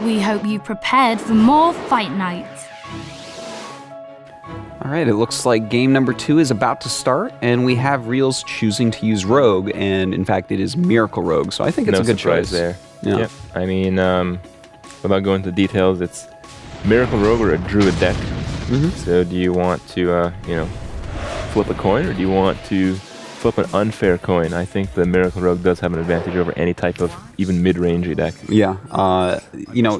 We hope you prepared for more fight nights. All right, it looks like game number 2 is about to start, and we have Realz choosing to use Rogue, and in fact, it is Miracle Rogue, so I think it's a good choice. There. Yeah. I mean, without going into details, it's Miracle Rogue or a Druid deck. So do you want to, flip a coin, or do you want to flip an unfair coin? I think the Miracle Rogue does have an advantage over any type of even mid-rangey deck. Yeah,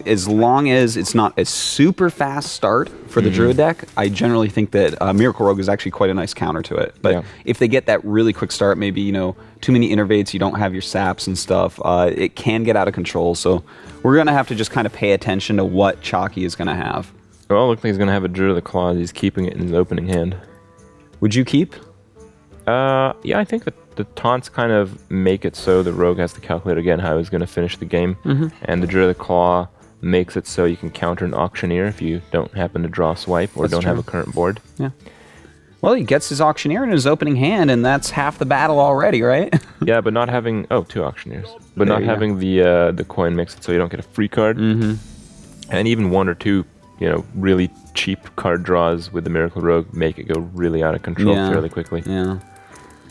as long as it's not a super fast start for the Druid deck, I generally think that Miracle Rogue is actually quite a nice counter to it. But if they get that really quick start, maybe, too many innervates, you don't have your saps and stuff, it can get out of control. So we're going to have to just kind of pay attention to what Chakki is going to have. Well, it looks like he's going to have a Druid of the Claws. He's keeping it in his opening hand. Would you keep? Yeah, I think that the taunts kind of make it so the Rogue has to calculate again how he's going to finish the game. And the Druid of the Claw makes it so you can counter an Auctioneer if you don't happen to draw a swipe or don't have a current board. Yeah. Well, he gets his Auctioneer in his opening hand, and that's half the battle already, right? Yeah, but not having... Oh, 2 Auctioneers. But not having the coin makes it so you don't get a free card. And even 1 or 2, really cheap card draws with the Miracle Rogue make it go really out of control fairly quickly. Yeah.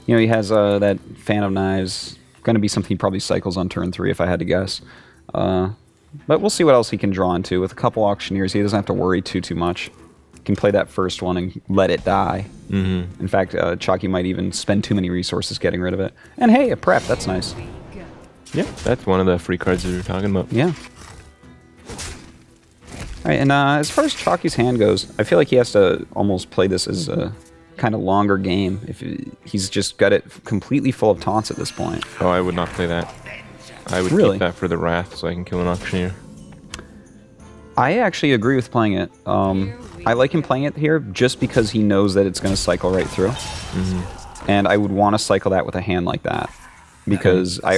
He has that Fan of Knives. Going to be something he probably cycles on turn 3, if I had to guess. But we'll see what else he can draw into. With a couple Auctioneers, he doesn't have to worry too much. He can play that first one and let it die. In fact, Chakki might even spend too many resources getting rid of it. And hey, a prep. That's nice. Yeah, that's one of the free cards that we were talking about. Yeah. All right, and as far as Chakki's hand goes, I feel like he has to almost play this as a kind of longer game. If he's just got it completely full of taunts at this point. Oh, I would not play that. I would keep that for the Wrath so I can kill an Auctioneer. I actually agree with playing it. I like him playing it here just because he knows that it's going to cycle right through. And I would want to cycle that with a hand like that. Because I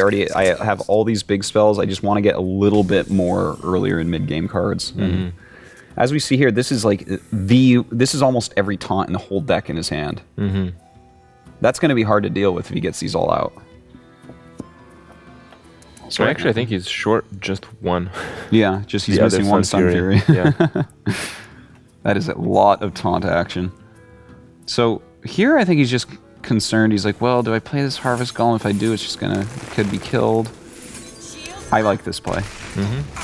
have all these big spells. I just want to get a little bit more earlier in mid-game cards. And as we see here, this is like this is almost every taunt in the whole deck in his hand. That's going to be hard to deal with if he gets these all out. So actually, I think he's short just 1. Yeah, just he's missing 1 Sun Fury. Yeah. That is a lot of taunt action. So here, I think he's just concerned. He's like, well, do I play this Harvest Golem? If I do, it's just could be killed. I like this play.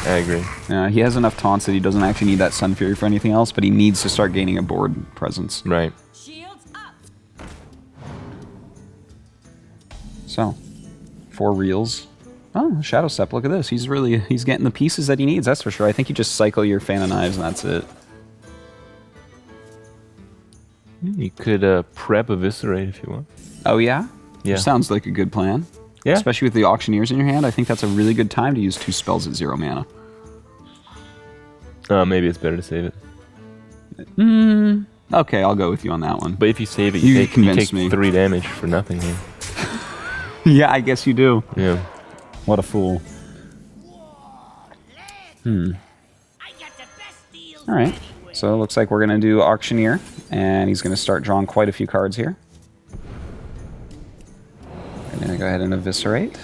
I agree. Yeah, he has enough taunts that he doesn't actually need that Sun Fury for anything else, but he needs to start gaining a board presence. Right. So, 4 Realz. Oh, Shadow Step, look at this. He's getting the pieces that he needs, that's for sure. I think you just cycle your Fan of Knives and that's it. You could prep Eviscerate if you want. Oh, yeah? Yeah. Sounds like a good plan. Yeah. Especially with the Auctioneers in your hand. I think that's a really good time to use 2 spells at 0 mana. Maybe it's better to save it. Okay, I'll go with you on that one. But if you save it, you take me. 3 damage for nothing here. Yeah, I guess you do. Yeah. What a fool. Alright, so it looks like we're going to do Auctioneer, and he's going to start drawing quite a few cards here. I'm going to go ahead and Eviscerate.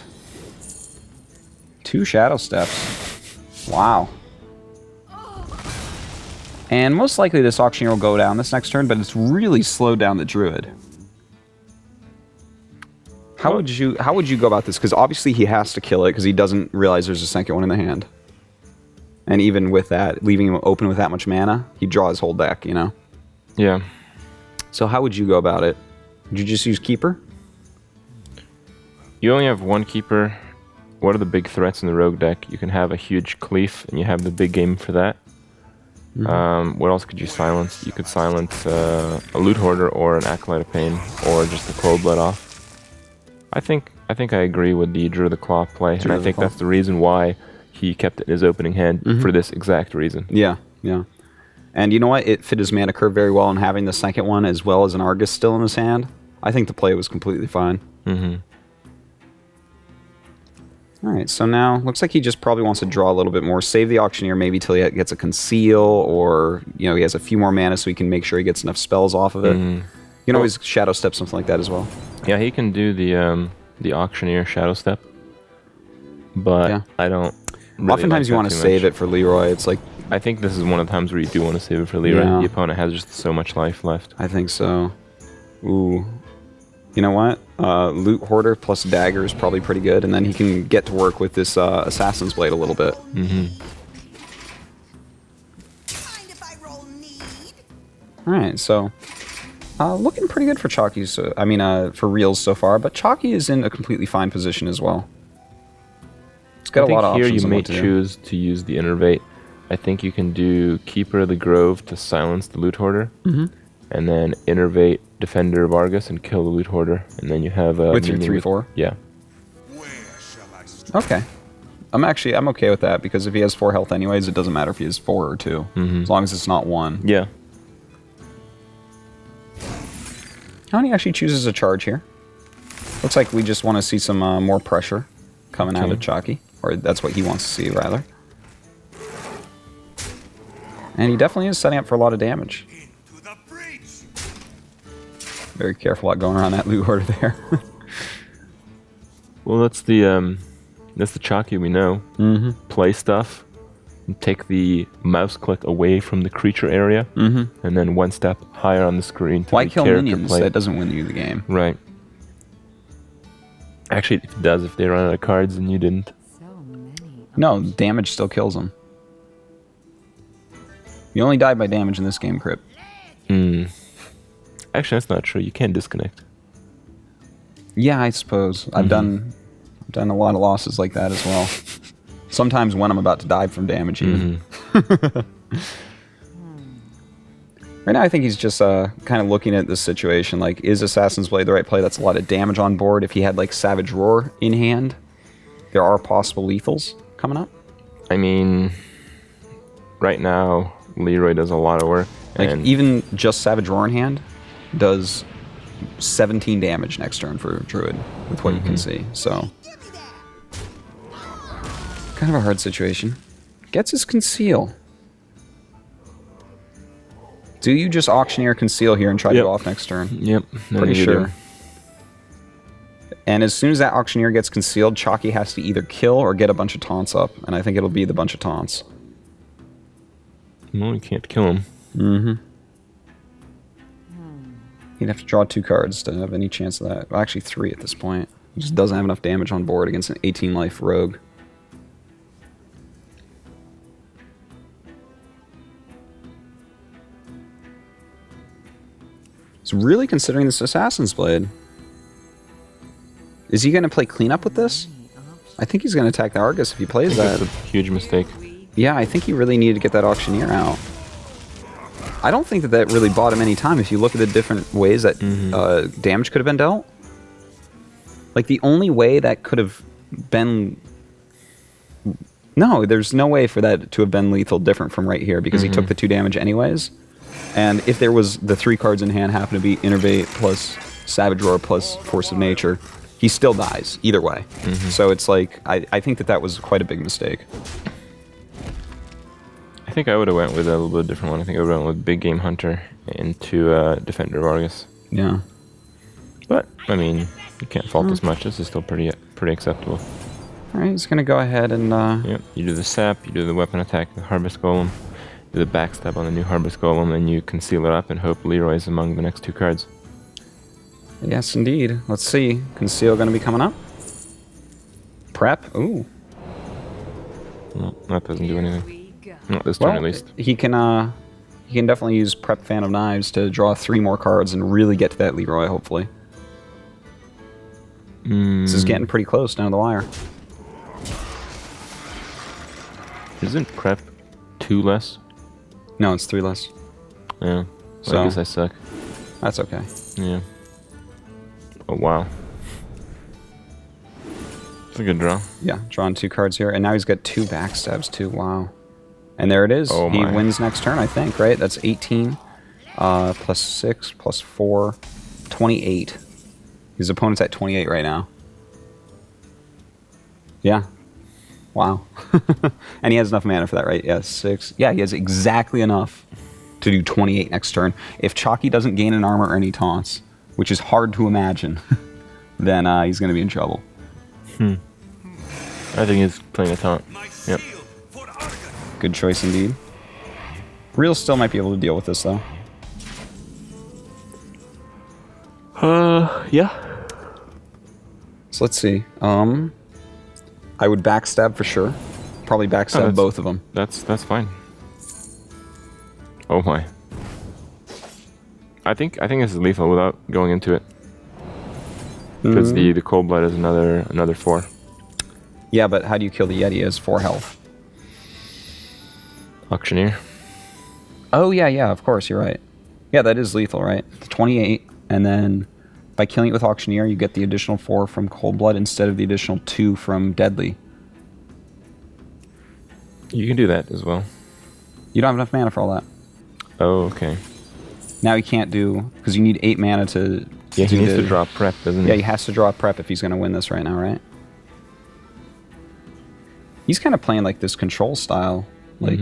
2 Shadow Steps. Wow. And most likely this Auctioneer will go down this next turn, but it's really slowed down the Druid. How would you go about this? Because obviously he has to kill it because he doesn't realize there's a second one in the hand. And even with that, leaving him open with that much mana, he'd draw his whole deck, Yeah. So how would you go about it? Would you just use Keeper? You only have 1 Keeper. What are the big threats in the Rogue deck? You can have a huge Cleaf, and you have the big game for that. What else could you silence? You could silence a Loot Hoarder or an Acolyte of Pain, or just the Cold Blood off. I think I agree with the Druid of the Claw play, and I think that's the reason why he kept it in his opening hand for this exact reason. Yeah, yeah. And you know what? It fit his mana curve very well, and having the second one as well as an Argus still in his hand, I think the play was completely fine. Alright, so now, looks like he just probably wants to draw a little bit more, save the Auctioneer maybe till he gets a Conceal, or, he has a few more mana so he can make sure he gets enough spells off of it. You can always Shadow Step something like that as well. Yeah, he can do the Auctioneer Shadow Step, but I don't Oftentimes you want to save it for Leroy. It's like... I think this is one of the times where you do want to save it for Leroy. Yeah. The opponent has just so much life left. I think so. Ooh. You know what? Loot Hoarder plus Dagger is probably pretty good, and then he can get to work with this Assassin's Blade a little bit. Alright, so... looking pretty good for Chakki, for Realz so far, but Chakki is in a completely fine position as well. It's got a lot of here options you on may what to do. choose to use the Innervate. I think you can do Keeper of the Grove to silence the Loot Hoarder, and then Innervate Defender of Argus and kill the Loot Hoarder, and then you have a... With your 3/4? Yeah. Okay. I'm okay with that, because if he has 4 health anyways, it doesn't matter if he has 4 or 2, as long as it's not 1. Yeah. Oh, and he actually chooses a charge here. Looks like we just want to see some more pressure coming out of Chakki. Or that's what he wants to see, rather. And he definitely is setting up for a lot of damage. Very careful about going around that Loot Hoarder there. Well, that's the Chakki we know. Play stuff. And take the mouse click away from the creature area, and then 1 step higher on the screen to Why the kill character minions? play. That doesn't win you the game. Right. Actually, it does if they run out of cards and you didn't. No, damage still kills them. You only die by damage in this game, Crip. Actually, that's not true. You can't disconnect. Yeah, I suppose. I've done a lot of losses like that as well. Sometimes when I'm about to die from damage, even. Right now, I think he's just kind of looking at this situation. Like, is Assassin's Blade the right play? That's a lot of damage on board. If he had, like, Savage Roar in hand, there are possible lethals coming up. I mean, right now, Leroy does a lot of work. Like, and even just Savage Roar in hand does 17 damage next turn for Druid, with what you can see. So, kind of a hard situation. Gets his Conceal. Do you just Auctioneer Conceal here and try to go off next turn? Yep. Pretty sure. And as soon as that Auctioneer gets concealed, Chakki has to either kill or get a bunch of taunts up. And I think it'll be the bunch of taunts. No, you can't kill him. He'd have to draw 2 cards to have any chance of that. Well, actually 3 at this point. He just doesn't have enough damage on board against an 18-life rogue. He's really considering this Assassin's Blade. Is he going to play cleanup with this? I think he's going to attack the Argus if he plays that. That's a huge mistake. Yeah, I think he really needed to get that Auctioneer out. I don't think that really bought him any time if you look at the different ways that damage could have been dealt. Like, the only way that could have been... No, there's no way for that to have been lethal different from right here because he took the 2 damage anyways. And if there was the 3 cards in hand happen to be Innervate plus Savage Roar plus Force of Nature, he still dies either way. So it's like, I think that was quite a big mistake. I think I would have went with a little bit different one. I think I would have went with Big Game Hunter into Defender of Argus. Yeah. But, I mean, you can't fault as much. This is still pretty acceptable. Alright, he's going to go ahead and... Yep, you do the sap, you do the weapon attack, the Harvest Golem, do the backstab on the new Harvest Golem, and you conceal it up and hope Leroy is among the next 2 cards. Yes, indeed. Let's see. Conceal going to be coming up? Prep? Ooh. No, that doesn't do anything. Not this turn, at least. He can definitely use Prep Fan of Knives to draw 3 more cards and really get to that Leroy, hopefully. This is getting pretty close down to the wire. Isn't Prep 2 less? No, it's 3 less. Yeah. Well, So- I guess I suck. That's okay. Yeah. Oh, wow. It's a good draw. Yeah, drawing 2 cards here, and now he's got 2 backstabs too. Wow. And there it is. Oh He my. wins next turn, I think, right? That's 18 plus 6 plus 4, 28. His opponent's at 28 right now. Yeah. Wow. And he has enough mana for that, right? Yeah, 6. Yeah, he has exactly enough to do 28 next turn. If Chakki doesn't gain an armor or any taunts, which is hard to imagine, then he's going to be in trouble. I think he's playing a taunt. Yep. Good choice indeed. Realz still might be able to deal with this though. Yeah. So let's see. I would backstab for sure. Probably backstab both of them. That's fine. Oh my. I think this is lethal without going into it. Because the cold blood is another 4. Yeah, but how do you kill the Yeti? He has 4 health. Auctioneer. Oh yeah, of course, you're right. Yeah, that is lethal, right? 28, and then by killing it with Auctioneer, you get the additional 4 from Cold Blood instead of the additional 2 from Deadly. You can do that as well. You don't have enough mana for all that. Oh, okay. Now he can't do, because you need 8 mana to... Yeah, he needs to draw prep, doesn't he? Yeah, he has to draw a prep if he's going to win this right now, right? He's kind of playing like this control style. Like,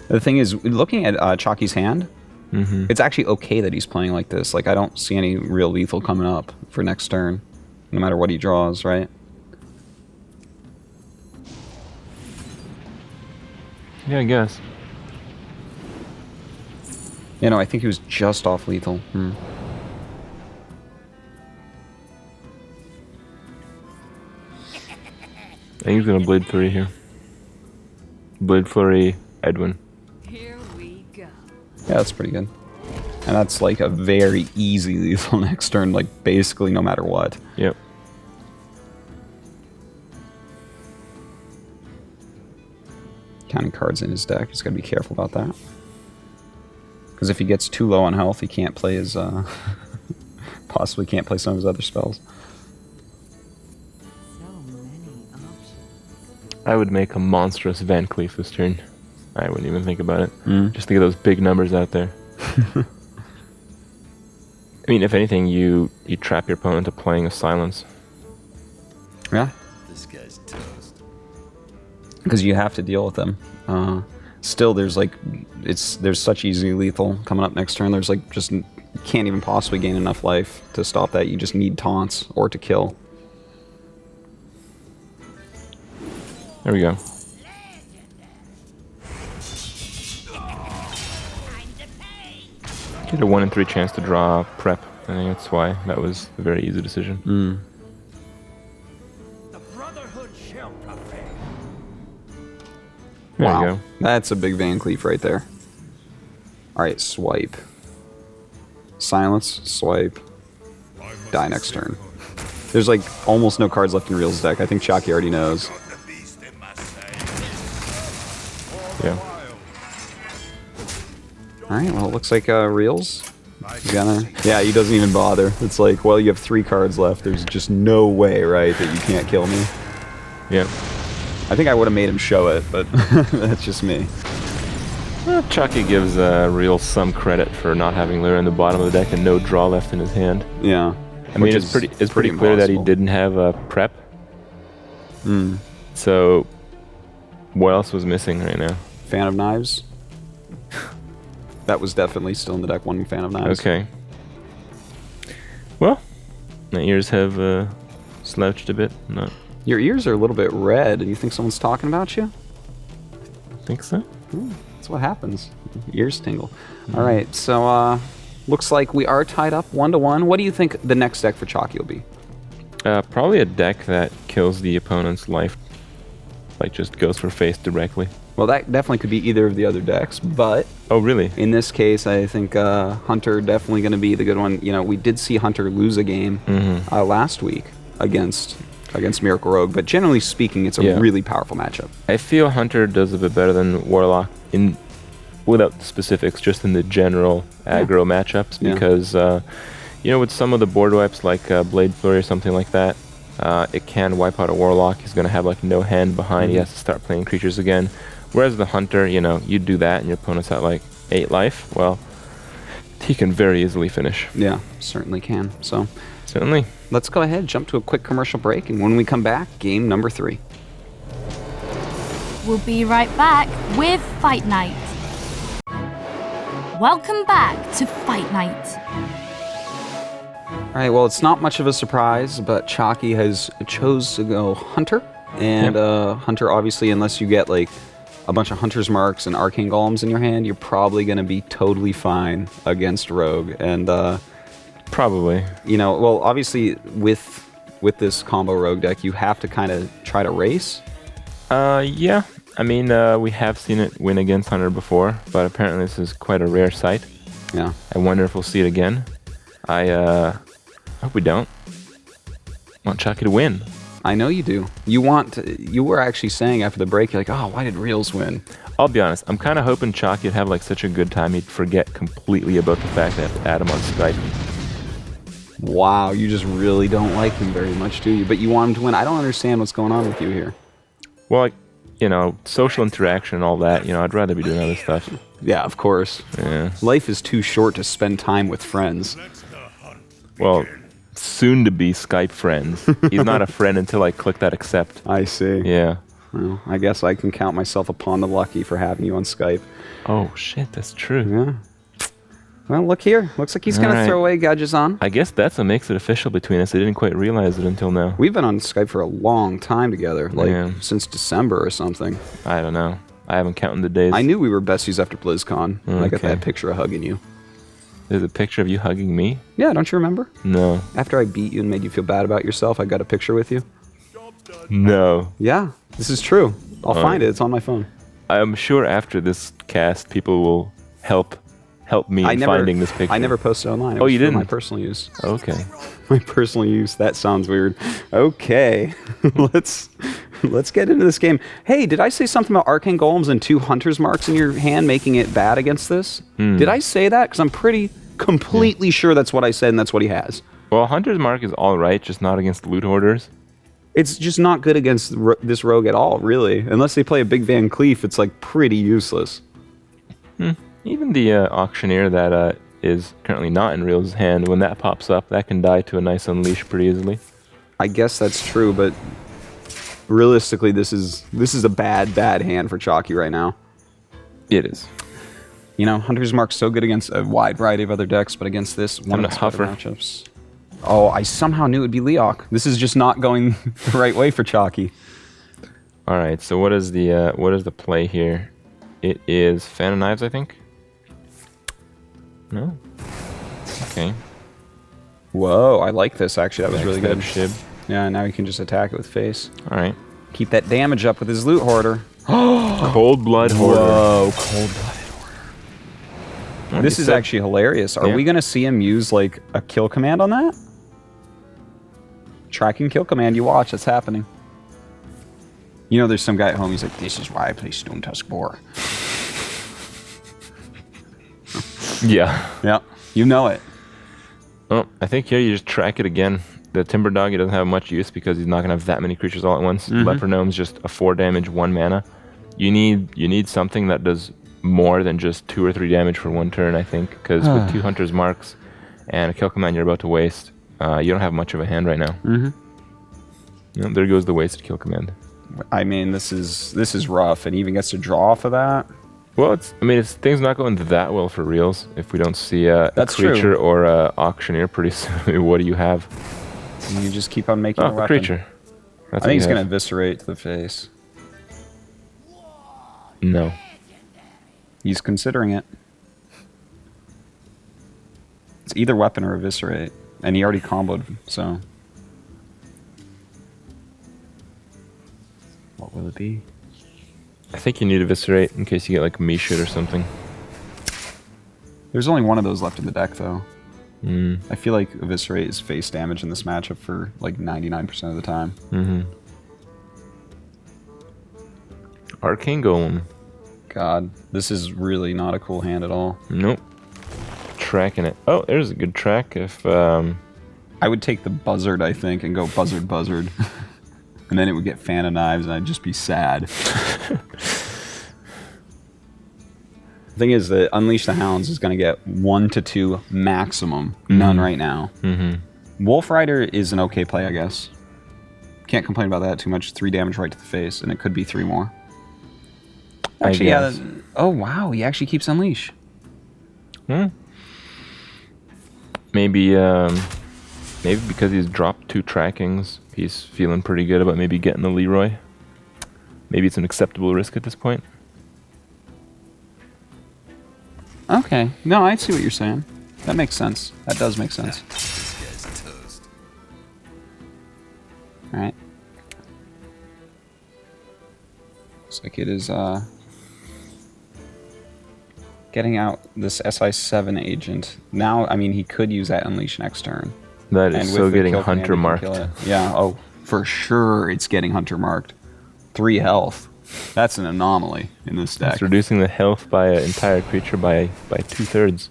The thing is, looking at Chakki's hand, it's actually okay that he's playing like this. Like, I don't see any real lethal coming up for next turn, no matter what he draws, right? Yeah, I guess. You know, I think he was just off lethal. I think he's gonna Blade Flurry here. Blade Flurry, Edwin. Here we go. Yeah, that's pretty good. And that's like a very easy lethal next turn, like basically no matter what. Yep. Counting cards in his deck, he's got to be careful about that. Because if he gets too low on health, he can't play his... possibly can't play some of his other spells. So many options. I would make a monstrous Van Cleef this turn. I wouldn't even think about it. Just think of those big numbers out there. I mean, if anything, you trap your opponent into playing a silence. Yeah. This guy's toast. Because you have to deal with them. Still, there's like... There's such easy lethal coming up next turn. There's like just... You can't even possibly gain enough life to stop that. You just need taunts or to kill. There we go. Get a 1 in 3 chance to draw prep. I think that's why that was a very easy decision. The Brotherhood shall prevail. There Wow. we go. That's a big Van Cleef right there. Alright, swipe. Silence, swipe. Die next turn. There's like almost no cards left in Realz deck. I think Chakki already knows. Yeah. Alright, well it looks like Realz. Yeah, he doesn't even bother. It's like, well, you have 3 cards left. There's just no way, right, that you can't kill me. Yeah. I think I would have made him show it, but that's just me. Chakki gives Realz some credit for not having Lyra in the bottom of the deck and no draw left in his hand. Yeah. I mean, it's pretty clear that he didn't have a prep. So, what else was missing right now? Fan of Knives. That was definitely still in the deck, one Fan of Knives. Okay. Well, my ears have slouched a bit. Not Your ears are a little bit red, and you think someone's talking about you? think so. That's what happens. Ears tingle. All right, so looks like we are tied up 1-1. What do you think the next deck for Chakki will be? Probably a deck that kills the opponent's life. Like, just goes for face directly. Well, that definitely could be either of the other decks, but Oh, really? in this case, I think Hunter definitely going to be the good one. You know, we did see Hunter lose a game last week against Miracle Rogue, but generally speaking, it's a really powerful matchup. I feel Hunter does a bit better than Warlock without the specifics, just in the general aggro matchups, because you know, with some of the board wipes like Blade Flurry or something like that, it can wipe out a Warlock. He's going to have like no hand behind. He has to start playing creatures again. Whereas the Hunter, you know, you do that and your opponent's at like 8 life, well, he can very easily finish. Yeah, certainly can. So Certainly. let's go ahead, jump to a quick commercial break, and when we come back, game number 3. We'll be right back with Fight Night. Welcome back to Fight Night. All right, well, it's not much of a surprise, but Chakki has chose to go Hunter. And Hunter, obviously, unless you get like a bunch of Hunter's Marks and Arcane Golems in your hand, you're probably going to be totally fine against Rogue. And, Probably. you know, well, obviously, with this combo Rogue deck, you have to kind of try to race. Yeah. I mean, we have seen it win against Hunter before, but apparently this is quite a rare sight. Yeah. I wonder if we'll see it again. I hope we don't. I want Chakki to win. I know you do. You were actually saying after the break, you're like, oh, why did Realz win? I'll be honest, I'm kind of hoping Chakki would have like such a good time he'd forget completely about the fact that I have to add him on Skype. Wow, you just really don't like him very much, do you? But you want him to win. I don't understand what's going on with you here. Well, like, you know, social interaction and all that, you know, I'd rather be doing other stuff. Yeah, of course. Yeah. Life is too short to spend time with friends. Well, soon to be Skype friends. He's not a friend until I click that accept. I see. Yeah. Well, I guess I can count myself upon the lucky for having you on Skype. Oh, shit, that's true. Yeah. Well, look here. Looks like he's going to Alright. throw away Gadgets on. I guess that's what makes it official between us. I didn't quite realize it until now. We've been on Skype for a long time together, like Yeah. since December or something. I don't know. I haven't counted the days. I knew we were besties after BlizzCon. I got Okay. that picture of hugging you. There's a picture of you hugging me? Yeah, don't you remember? No. After I beat you and made you feel bad about yourself, I got a picture with you. No. Yeah, this is true. I'll find it. It's on my phone. I'm sure after this cast, people will help me in finding this picture. I never posted online. It Oh, was you for my didn't? personal use. Okay. My personal use. That sounds weird. Okay, let's get into this game. Hey, did I say something about Arcane Golems and 2 Hunter's Marks in your hand making it bad against this? Did I say that? Because I'm completely sure that's what I said and that's what he has. Well, Hunter's Mark is all right, just not against loot hoarders. It's just not good against this rogue at all, really. Unless they play a big Van Cleef, it's like pretty useless. Even the auctioneer that is currently not in Real's hand, when that pops up, that can die to a nice unleash pretty easily. I guess that's true, but realistically, this is a bad hand for Chakki right now. It is. You know, Hunter's Mark's so good against a wide variety of other decks, but against this, one I'm of a the better huffer. matchups. Oh, I somehow knew it would be Leok. This is just not going the right way for Chakki. All right. So what is the play here? It is Fan of Knives, I think. No. Okay. Whoa, I like this actually. That was really good. Shib. Yeah, now you can just attack it with face. All right. Keep that damage up with his loot hoarder. Cold Blood Hoarder. Whoa, cold-blooded hoarder. This is actually hilarious. Are Yeah. we going to see him use like a kill command on that? Tracking kill command, you watch, it's happening. You know, there's some guy at home, he's like, this is why I play Stone Tusk Boar. Yeah. Yeah, you know it. Well, I think here you just track it again. The Timber Dog, he doesn't have much use because he's not going to have that many creatures all at once. Leper Gnome's just a 4 damage, 1 mana. You need something that does more than just 2 or 3 damage for 1 turn, I think, because with 2 Hunter's Marks and a kill command you're about to waste, you don't have much of a hand right now. You know, there goes the wasted kill command. I mean, this is rough, and he even gets to draw off of that. Well, it's things not going that well for Realz. If we don't see a That's creature true. or a auctioneer pretty soon, what do you have? And you just keep on making a Oh, a weapon. creature. That's I think he's going going to eviscerate to the face. No. He's considering it. It's either weapon or eviscerate. And he already comboed, so. What will it be? I think you need Eviscerate in case you get like Meshit or something. There's only one of those left in the deck, though. I feel like Eviscerate is face damage in this matchup for like 99% of the time. Arcane Golem. God, this is really not a cool hand at all. Nope. Tracking it. Oh, there's a good track if I would take the Buzzard, I think, and go Buzzard. And then it would get Fan of Knives, and I'd just be sad. The thing is that Unleash the Hounds is going to get 1 to 2 maximum. None right now. Wolf Rider is an okay play, I guess. Can't complain about that too much. 3 damage right to the face, and it could be 3 more. Actually, yeah. guess. Oh, wow. He actually keeps Unleash. maybe Maybe because he's dropped 2 trackings, he's feeling pretty good about maybe getting the Leroy. Maybe it's an acceptable risk at this point. Okay. No, I see what you're saying. That makes sense. That does make sense. This guy's toast. Alright. Looks like it is, getting out this SI7 agent. Now, I mean, he could use that Unleash next turn. That And is with so the getting kill command, hunter he can marked. kill it. Yeah, oh, for sure it's getting hunter marked. 3 health. That's an anomaly in this deck. It's reducing the health by an entire creature by 2/3.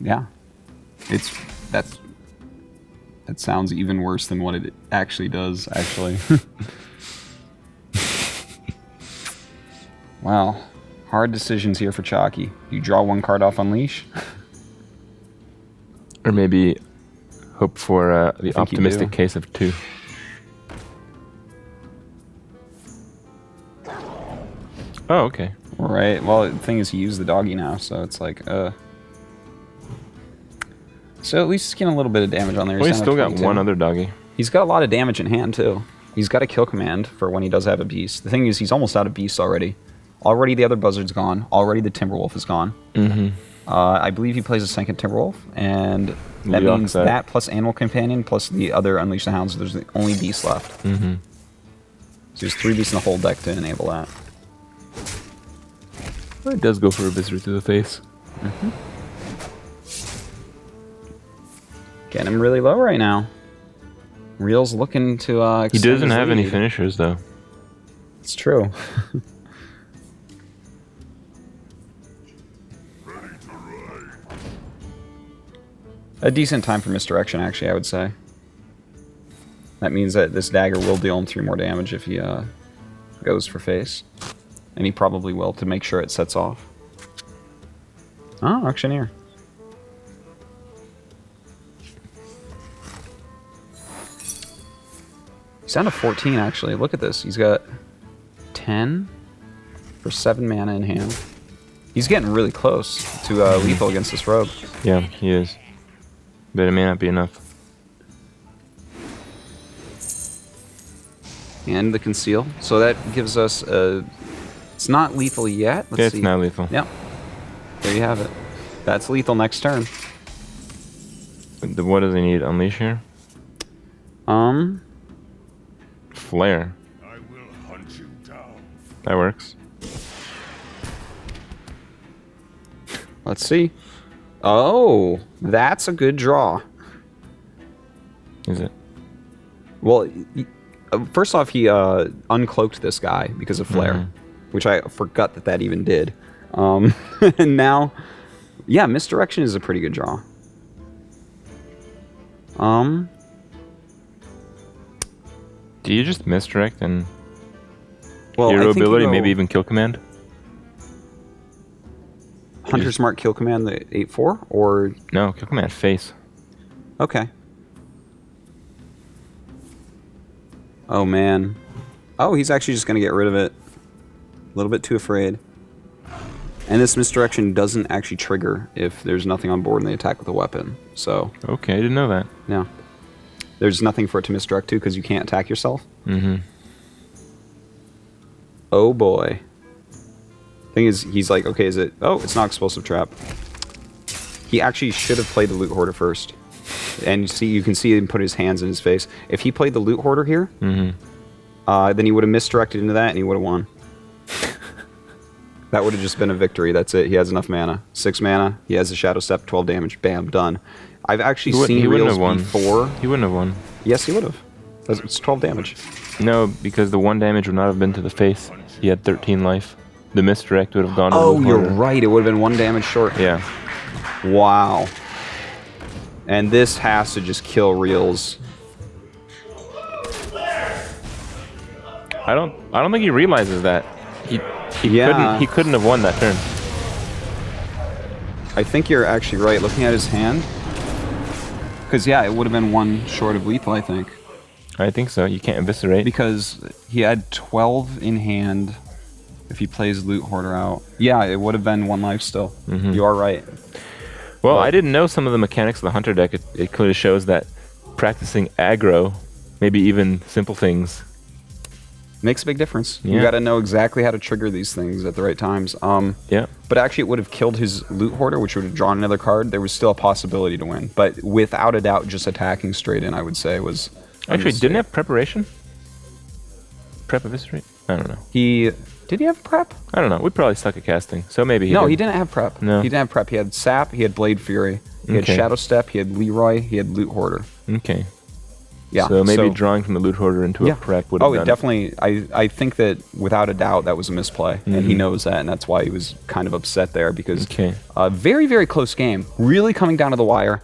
Yeah. That sounds even worse than what it actually does, actually. Wow. Hard decisions here for Chakki. You draw 1 card off Unleash? Or maybe hope for the think you optimistic do. case of 2. Oh, okay. Right. Well, the thing is, he used the doggy now, so it's like, So at least he's getting a little bit of damage on there. Well, he's down still to got 22. 1 other doggy. He's got a lot of damage in hand, too. He's got a kill command for when he does have a beast. The thing is, he's almost out of beasts already. Already the other buzzard's gone. Already the Timberwolf is gone. Mm-hmm. I believe he plays a second Timberwolf, and that Leox means that. that plus Animal Companion plus the other Unleash the Hounds. There's the only beast left. Mm-hmm. So there's 3 beasts in the whole deck to enable that. Well, it does go for a visitor to the face. Getting him really low right now. Realz looking to He extend doesn't his have any lead. finishers, though. It's true. A decent time for misdirection, actually, I would say. That means that this dagger will deal him 3 more damage if he goes for face. And he probably will to make sure it sets off. Oh, auctioneer. He's down to 14, actually. Look at this. He's got 10 for 7 mana in hand. He's getting really close to lethal against this rogue. Yeah, he is. But it may not be enough. And the conceal. So that gives us a... It's not lethal yet. Let's Yeah, it's see. not lethal. Yep. There you have it. That's lethal next turn. What does he need? Unleash here? Flare. I will hunt you down. That works. Let's see. Oh, that's a good draw. Is it? Well, first off, he uncloaked this guy because of flare, which I forgot that even did. And now, yeah, misdirection is a pretty good draw. Do you just misdirect and Well, hero I think you ability, go maybe even kill command? Hunter's Mark kill command the 8/4 or No, kill command face. okay. Oh man. Oh, he's actually just gonna get rid of it. A little bit too afraid. And this misdirection doesn't actually trigger if there's nothing on board and they attack with a weapon. So, Okay, I didn't know that. yeah. There's nothing for it to misdirect to because you can't attack yourself. Mm-hmm. Oh boy. Thing is, he's like, okay, is it... Oh, it's not explosive trap. He actually should have played the loot hoarder first. And you can see him put his hands in his face. If he played the loot hoarder here, then he would have misdirected into that and he would have won. That would have just been a victory. That's it. He has enough mana. 6 mana. He has a Shadow Step, 12 damage. Bam, done. I've actually seen He wouldn't have Realz won. before. He wouldn't have won. Yes, he would have. It's 12 damage. No, because the 1 damage would not have been to the face. He had 13 life. The misdirect would have gone to the Oh, loot you're hoarder. right. It would have been 1 damage short. Yeah. Wow. And this has to just kill Realz. I don't think he realizes that. Yeah. He couldn't have won that turn. I think you're actually right. Looking at his hand. Because, yeah, it would have been 1 short of lethal, I think. I think so. You can't eviscerate. Because he had 12 in hand if he plays Loot Hoarder out. Yeah, it would have been 1 life still. You are right. Well, But- I didn't know some of the mechanics of the Hunter deck. It clearly shows that practicing aggro, maybe even simple things. Makes a big difference. Yeah. You got to know exactly how to trigger these things at the right times. Yeah. But actually, it would have killed his loot hoarder, which would have drawn another card. There was still a possibility to win. But without a doubt, just attacking straight in, I would say, was... Actually, didn't have preparation? Prep eviscerate? I don't know. Did he have prep? I don't know. We probably suck at casting, so maybe he No, did. he didn't have prep. No. He didn't have prep. He had Sap, he had Blade Fury, he had Okay. Shadow Step, he had Leroy, he had Loot Hoarder. Okay. Yeah. So maybe drawing from the loot hoarder into a prep would have done it definitely. I think that without a doubt that was a misplay, and he knows that, and that's why he was kind of upset there because very, very close game, really coming down to the wire.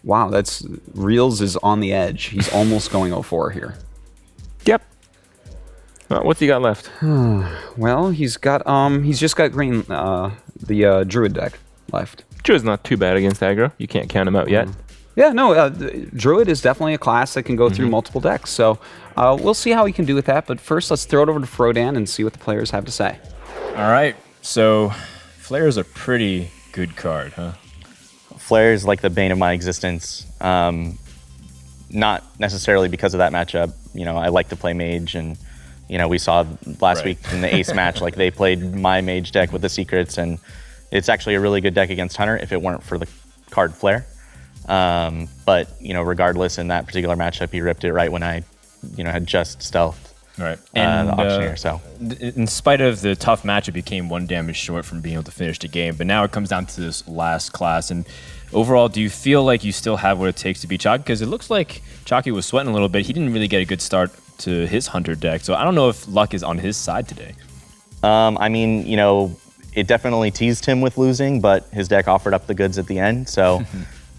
Wow, that's Realz is on the edge. He's almost going 0-4 here. Yep. Well, what's he got left? Well, he's just got green, the Druid deck left. Druid's not too bad against aggro. You can't count him out yet. Yeah, no, Druid is definitely a class that can go through multiple decks. So we'll see how he can do with that. But first, let's throw it over to Frodan and see what the players have to say. All right. So Flare's a pretty good card, huh? Flare's like the bane of my existence. Not necessarily because of that matchup. You know, I like to play mage, and you know, we saw last week in the Ace match, like they played my mage deck with the secrets, and it's actually a really good deck against Hunter if it weren't for the card Flare. But you know, regardless, in that particular matchup, he ripped it right when I, you know, had just stealthed Right. the auctioneer. So in spite of the tough matchup, he came 1 damage short from being able to finish the game. But now it comes down to this last class. And overall, do you feel like you still have what it takes to beat Chakki? Because it looks like Chakki was sweating a little bit. He didn't really get a good start to his Hunter deck. So I don't know if luck is on his side today. I mean, you know, it definitely teased him with losing, but his deck offered up the goods at the end. So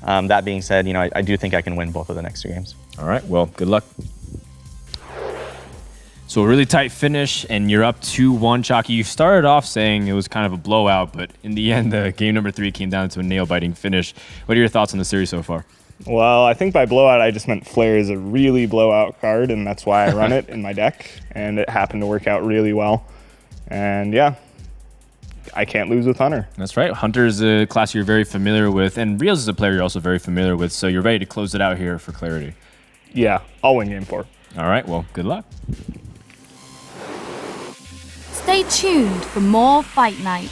that being said, you know, I do think I can win both of the next 2 games. All right. Well, good luck. So a really tight finish, and you're up 2-1, Chakki. You started off saying it was kind of a blowout, but in the end, the game number 3 came down to a nail-biting finish. What are your thoughts on the series so far? Well, I think by blowout, I just meant Flare is a really blowout card, and that's why I run it in my deck, and it happened to work out really well. And yeah, I can't lose with Hunter. That's right. Hunter is a class you're very familiar with, and Realz is a player you're also very familiar with, so you're ready to close it out here for clarity. Yeah, I'll win game 4. All right, well, good luck. Stay tuned for more Fight Night.